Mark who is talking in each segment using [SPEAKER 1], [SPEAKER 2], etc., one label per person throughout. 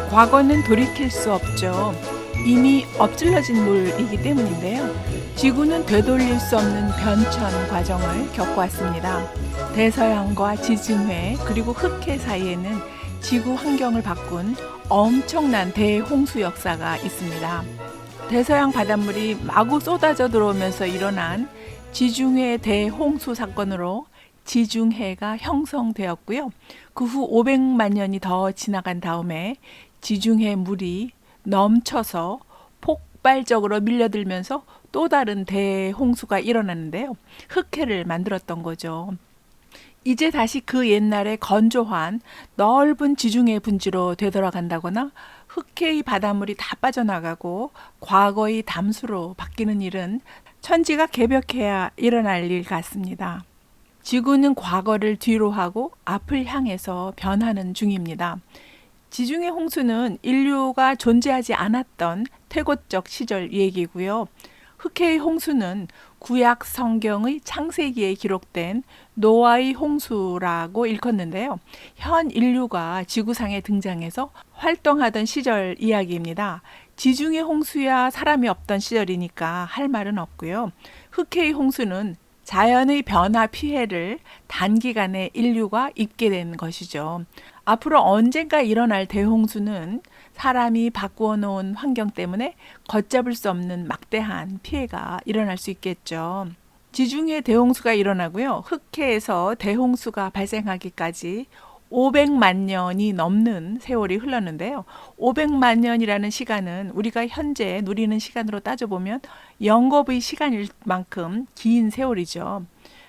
[SPEAKER 1] 과거는 돌이킬 수 없죠. 이미 엎질러진 물이기 때문인데요. 지구는 되돌릴 수 없는 변천 과정을 겪어왔습니다. 대서양과 지진회 그리고 흑해 사이에는 지구 환경을 바꾼 엄청난 대홍수 역사가 있습니다. 대서양 바닷물이 마구 쏟아져 들어오면서 일어난 지중해 대홍수 사건으로 지중해가 형성되었고요. 그 후 500만 년이 더 지나간 다음에 지중해 물이 넘쳐서 폭발적으로 밀려들면서 또 다른 대홍수가 일어났는데요. 흑해를 만들었던 거죠. 이제 다시 그 옛날의 건조한 넓은 지중해 분지로 되돌아간다거나 흑해의 바닷물이 다 빠져나가고 과거의 담수로 바뀌는 일은 천지가 개벽해야 일어날 일 같습니다. 지구는 과거를 뒤로 하고 앞을 향해서 변하는 중입니다. 지중해 홍수는 인류가 존재하지 않았던 태고적 시절 얘기고요. 흑해의 홍수는 구약 성경의 창세기에 기록된 노아의 홍수라고 일컫는데요. 현 인류가 지구상에 등장해서 활동하던 시절 이야기입니다. 지중해 홍수야 사람이 없던 시절이니까 할 말은 없고요. 흑해의 홍수는 자연의 변화 피해를 단기간에 인류가 입게 된 것이죠. 앞으로 언젠가 일어날 대홍수는 사람이 바꾸어 놓은 환경 때문에 걷잡을 수 없는 막대한 피해가 일어날 수 있겠죠. 지중해 대홍수가 일어나고요. 흑해에서 대홍수가 발생하기까지 500만 년이 넘는 세월이 흘렀는데요. 500만 년이라는 시간은 우리가 현재 누리는 시간으로 따져보면 영겁의 시간일 만큼 긴 세월이죠.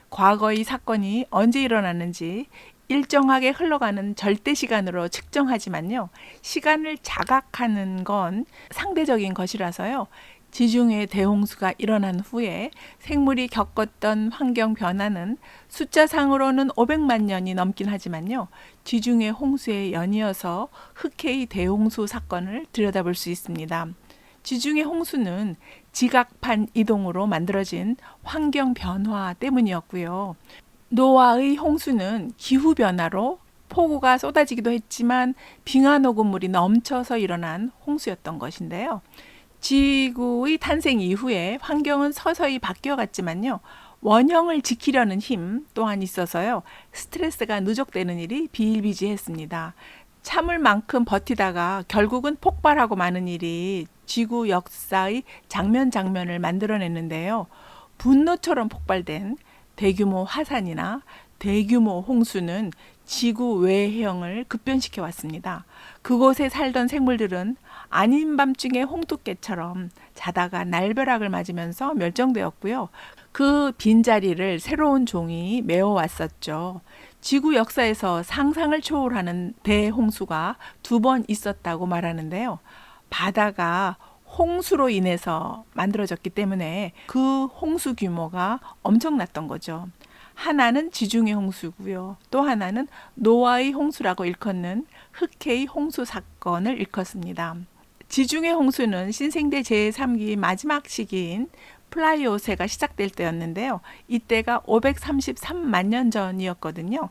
[SPEAKER 1] 과거의 사건이 언제 일어났는지 일정하게 흘러가는 절대 시간으로 측정하지만요. 시간을 자각하는 건 상대적인 것이라서요. 지중해 대홍수가 일어난 후에 생물이 겪었던 환경 변화는 숫자상으로는 500만 년이 넘긴 하지만요. 지중해 홍수에 연이어서 흑해의 대홍수 사건을 들여다볼 수 있습니다. 지중해 홍수는 지각판 이동으로 만들어진 환경 변화 때문이었고요. 노아의 홍수는 기후변화로 폭우가 쏟아지기도 했지만 빙하 녹음물이 넘쳐서 일어난 홍수였던 것인데요. 지구의 탄생 이후에 환경은 서서히 바뀌어갔지만요. 원형을 지키려는 힘 또한 있어서요. 스트레스가 누적되는 일이 비일비재했습니다. 참을 만큼 버티다가 결국은 폭발하고 마는 일이 지구 역사의 장면을 만들어냈는데요. 분노처럼 폭발된 대규모 화산이나 대규모 홍수는 지구 외형을 급변시켜 왔습니다. 그곳에 살던 생물들은 아닌 밤중에 홍두깨처럼 자다가 날벼락을 맞으면서 멸종되었고요. 그 빈자리를 새로운 종이 메워왔었죠. 지구 역사에서 상상을 초월하는 대홍수가 2번 있었다고 말하는데요. 바다가 홍수로 인해서 만들어졌기 때문에 그 홍수 규모가 엄청났던 거죠. 하나는 지중해 홍수고요. 또 하나는 노아의 홍수라고 일컫는 흑해의 홍수 사건을 일컫습니다. 지중해 홍수는 신생대 제3기 마지막 시기인 플라이오세가 시작될 때였는데요. 이때가 533만 년 전이었거든요.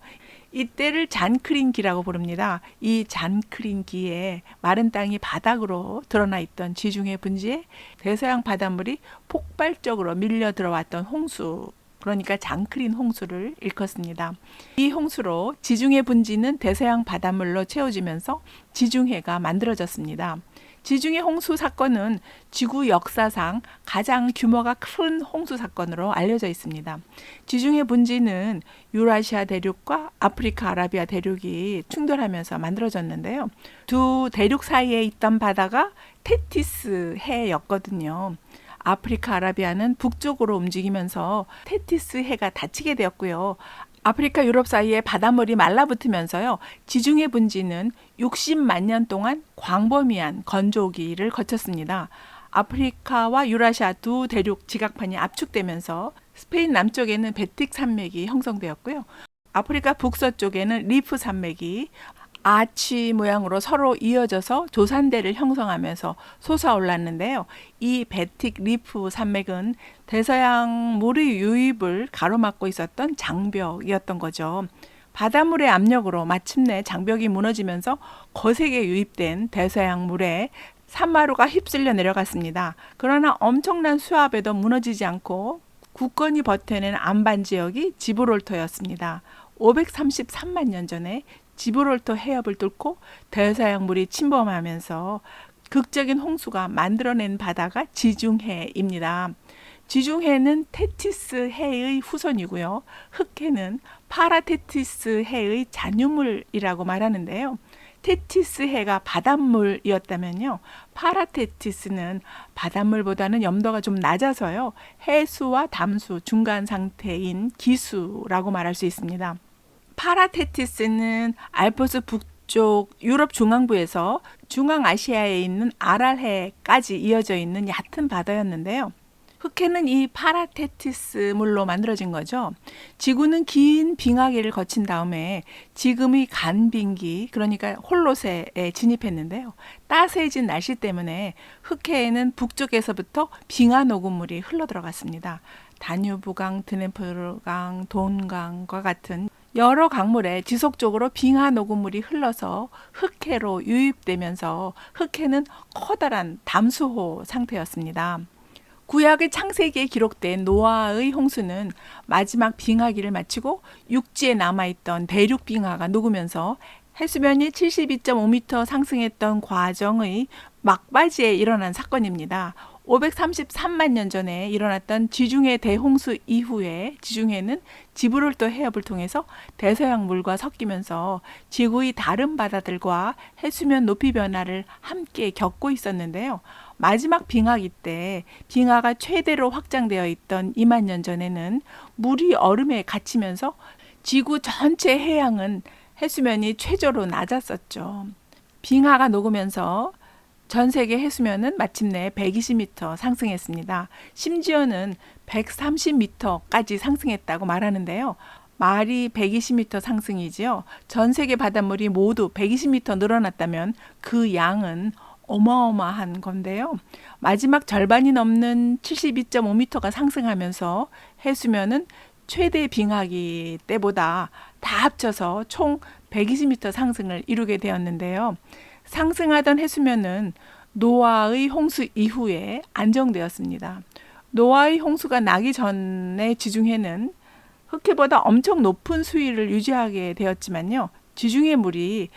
[SPEAKER 1] 이때를 잔크린기라고 부릅니다. 이 잔크린기에 마른 땅이 바닥으로 드러나 있던 지중해 분지에 대서양 바닷물이 폭발적으로 밀려 들어왔던 홍수, 그러니까 잔크린 홍수를 일컫습니다. 이 홍수로 지중해 분지는 대서양 바닷물로 채워지면서 지중해가 만들어졌습니다. 지중해 홍수 사건은 지구 역사상 가장 규모가 큰 홍수 사건으로 알려져 있습니다. 지중해 분지는 유라시아 대륙과 아프리카 아라비아 대륙이 충돌하면서 만들어졌는데요. 두 대륙 사이에 있던 바다가 테티스 해였거든요. 아프리카 아라비아는 북쪽으로 움직이면서 테티스 해가 닫히게 되었고요. 아프리카 유럽 사이에 바닷물이 말라붙으면서요. 지중해 분지는 60만 년 동안 광범위한 건조기를 거쳤습니다. 아프리카와 유라시아 두 대륙 지각판이 압축되면서 스페인 남쪽에는 베틱 산맥이 형성되었고요. 아프리카 북서쪽에는 리프 산맥이 아치 모양으로 서로 이어져서 조산대를 형성하면서 솟아올랐는데요. 이 베틱 리프 산맥은 대서양 물의 유입을 가로막고 있었던 장벽이었던 거죠. 바닷물의 압력으로 마침내 장벽이 무너지면서 거세게 유입된 대서양물에 산마루가 휩쓸려 내려갔습니다. 그러나 엄청난 수압에도 무너지지 않고 굳건히 버텨낸 안반 지역이 지브롤터였습니다. 533만 년 전에 지브롤터 해협을 뚫고 대서양물이 침범하면서 극적인 홍수가 만들어낸 바다가 지중해입니다. 지중해는 테티스 해의 후손이고요. 흑해는 파라테티스 해의 잔유물이라고 말하는데요. 테티스 해가 바닷물이었다면요. 파라테티스는 바닷물보다는 염도가 좀 낮아서요. 해수와 담수 중간 상태인 기수라고 말할 수 있습니다. 파라테티스는 알프스 북쪽 유럽 중앙부에서 중앙아시아에 있는 아랄해까지 이어져 있는 얕은 바다였는데요. 흑해는 이 파라테티스 물로 만들어진 거죠. 지구는 긴 빙하기를 거친 다음에 지금의 간빙기, 그러니까 홀로세에 진입했는데요. 따스해진 날씨 때문에 흑해에는 북쪽에서부터 빙하 녹음물이 흘러들어갔습니다. 다뉴브강, 드네프르강, 돈강과 같은 여러 강물에 지속적으로 빙하 녹음물이 흘러서 흑해로 유입되면서 흑해는 커다란 담수호 상태였습니다. 구약의 창세기에 기록된 노아의 홍수는 마지막 빙하기를 마치고 육지에 남아있던 대륙 빙하가 녹으면서 해수면이 72.5m 상승했던 과정의 막바지에 일어난 사건입니다. 533만 년 전에 일어났던 지중해 대홍수 이후에 지중해는 지브롤터 해협을 통해서 대서양 물과 섞이면서 지구의 다른 바다들과 해수면 높이 변화를 함께 겪고 있었는데요. 마지막 빙하기 때 빙하가 최대로 확장되어 있던 2만 년 전에는 물이 얼음에 갇히면서 지구 전체 해양은 해수면이 최저로 낮았었죠. 빙하가 녹으면서 전 세계 해수면은 마침내 120m 상승했습니다. 심지어는 130m까지 상승했다고 말하는데요. 말이 120m 상승이지요. 전 세계 바닷물이 모두 120m 늘어났다면 그 양은 어마어마한 건데요. 마지막 절반이 넘는 72.5m가 상승하면서 해수면은 최대 빙하기 때보다 다 합쳐서 총 120m 상승을 이루게 되었는데요. 상승하던 해수면은 노아의 홍수 이후에 안정되었습니다. 노아의 홍수가 나기 전에 지중해는 흑해보다 엄청 높은 수위를 유지하게 되었지만요. 지중해 물이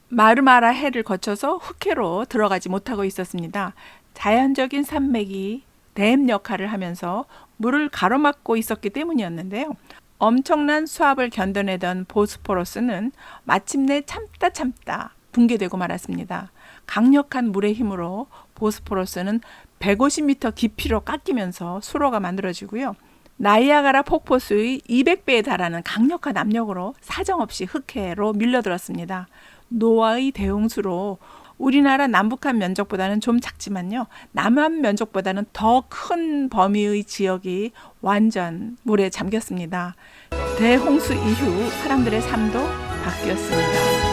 [SPEAKER 1] 마르마라 해를 거쳐서 흑해로 들어가지 못하고 있었습니다. 자연적인 산맥이 댐 역할을 하면서 물을 가로막고 있었기 때문이었는데요. 엄청난 수압을 견뎌내던 보스포러스는 마침내 참다 붕괴되고 말았습니다. 강력한 물의 힘으로 보스포러스는 150m 깊이로 깎이면서 수로가 만들어지고요. 나이아가라 폭포수의 200배에 달하는 강력한 압력으로 사정없이 흑해로 밀려들었습니다. 노아의 대홍수로 우리나라 남북한 면적보다는 좀 작지만요. 남한 면적보다는 더 큰 범위의 지역이 완전 물에 잠겼습니다. 대홍수 이후 사람들의 삶도 바뀌었습니다.